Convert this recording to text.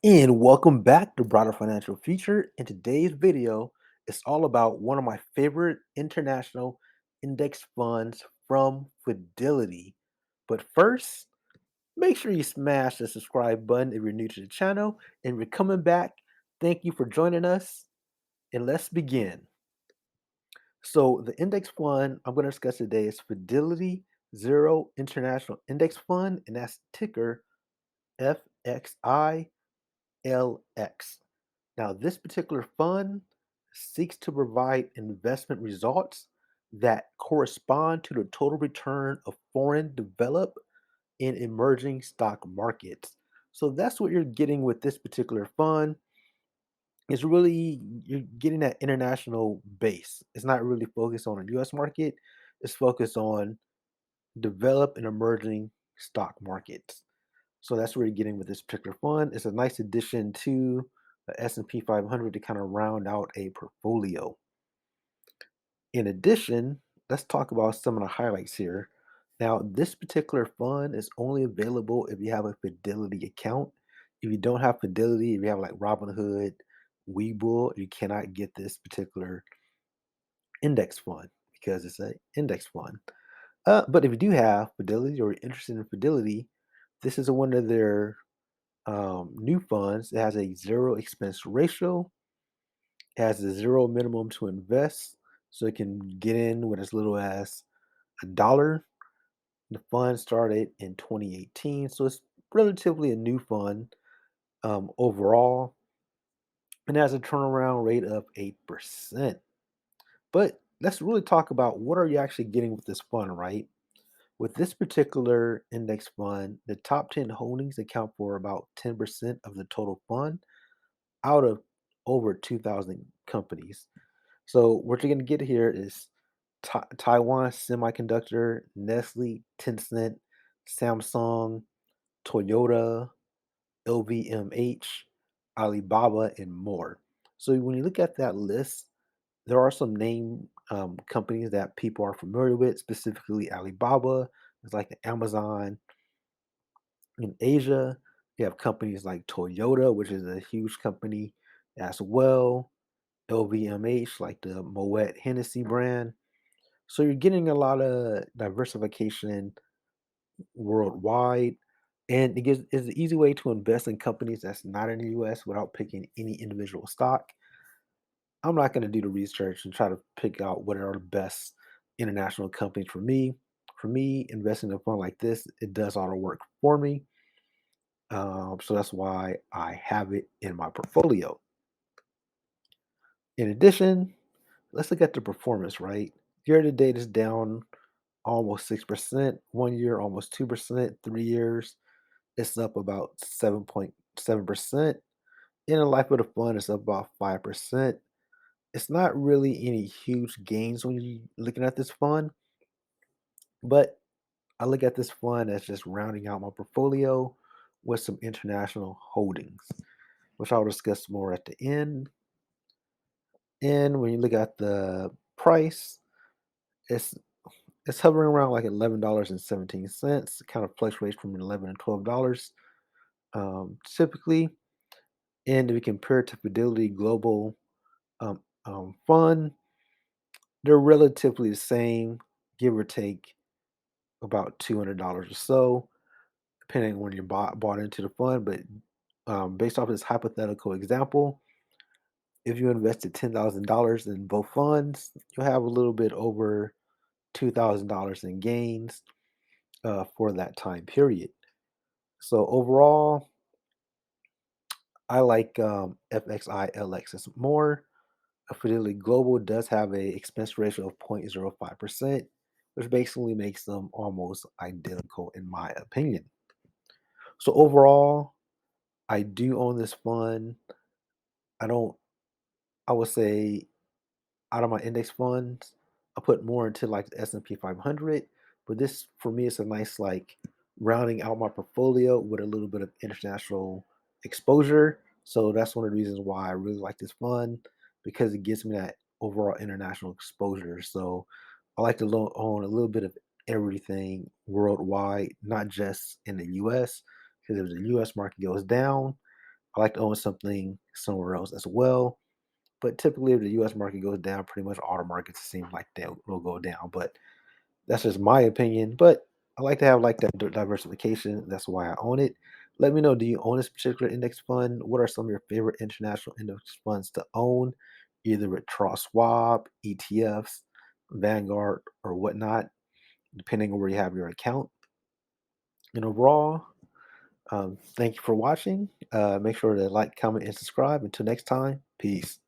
And welcome back to Broader Financial Future. In today's video, it's all about one of my favorite international index funds from Fidelity. But first, make sure you smash the subscribe button if you're new to the channel. And if you're coming back, thank you for joining us. And let's begin. So, the index fund I'm going to discuss today is Fidelity Zero International Index Fund, and that's ticker FXILX. Now, this particular fund seeks to provide investment results that correspond to the total return of foreign developed and emerging stock markets. So that's what you're getting with this particular fund. It's really you're getting that international base. It's not really focused on the US market. It's focused on developed and emerging stock markets. So that's what you're getting with this particular fund. It's a nice addition to the S&P 500 to kind of round out a portfolio. In addition, let's talk about some of the highlights here. Now, this particular fund is only available if you have a Fidelity account. If you don't have Fidelity, if you have like Robinhood, Webull, you cannot get this particular index fund because it's an index fund. But if you do have Fidelity or you're interested in Fidelity, this is one of their new funds. It has a zero expense ratio, has a zero minimum to invest, so it can get in with as little as $1. The fund started in 2018, so it's relatively a new fund overall, and has a turnaround rate of 8%. But let's really talk about what are you actually getting with this fund, right? With this particular index fund, the top 10 holdings account for about 10% of the total fund out of over 2,000 companies. So what you're going to get here is Taiwan Semiconductor, Nestle, Tencent, Samsung, Toyota, LVMH, Alibaba, and more. So when you look at that list, there are some name companies that people are familiar with, specifically Alibaba. It's like the Amazon in Asia. You have companies like Toyota, which is a huge company as well. LVMH, like the Moet Hennessy brand. So you're getting a lot of diversification worldwide, and it gives is an easy way to invest in companies that's not in the US without picking any individual stock. I'm not going to do the research and try to pick out what are the best international companies for me. For me, investing in a fund like this, it does all the work for me. So that's why I have it in my portfolio. In addition, let's look at the performance, right? Year to date is down almost 6%, 1 year almost 2%, 3 years it's up about 7.7%. In the life of the fund, it's up about 5%. It's not really any huge gains when you're looking at this fund, but I look at this fund as just rounding out my portfolio with some international holdings, which I'll discuss more at the end. And when you look at the price, it's it's hovering around like $11.17. It kind of fluctuates from 11 and $12 typically. And if we compare it to Fidelity Global Fund, they're relatively the same, give or take about $200 or so, depending on when you bought into the fund. But based off this hypothetical example, if you invested $10,000 in both funds, you'll have a little bit over $2,000 in gains for that time period. So overall, I like FXILX more. Fidelity Global does have a expense ratio of 0.05%, which basically makes them almost identical in my opinion. So overall, I do own this fund. I don't, I would say out of my index funds, I put more into like the S&P 500, but this for me is a nice like rounding out my portfolio with a little bit of international exposure. So that's one of the reasons why I really like this fund because it gives me that overall international exposure. So I like to own a little bit of everything worldwide, not just in the US, because if the US market goes down, I like to own something somewhere else as well. But typically, if the US market goes down, pretty much all the markets seem like they will go down. But that's just my opinion. But I like to have like that diversification. That's why I own it. Let me know, do you own this particular index fund? What are some of your favorite international index funds to own, either with Charles Schwab, ETFs, Vanguard, or whatnot, depending on where you have your account? And overall, thank you for watching. Make sure to like, comment, and subscribe. Until next time, peace.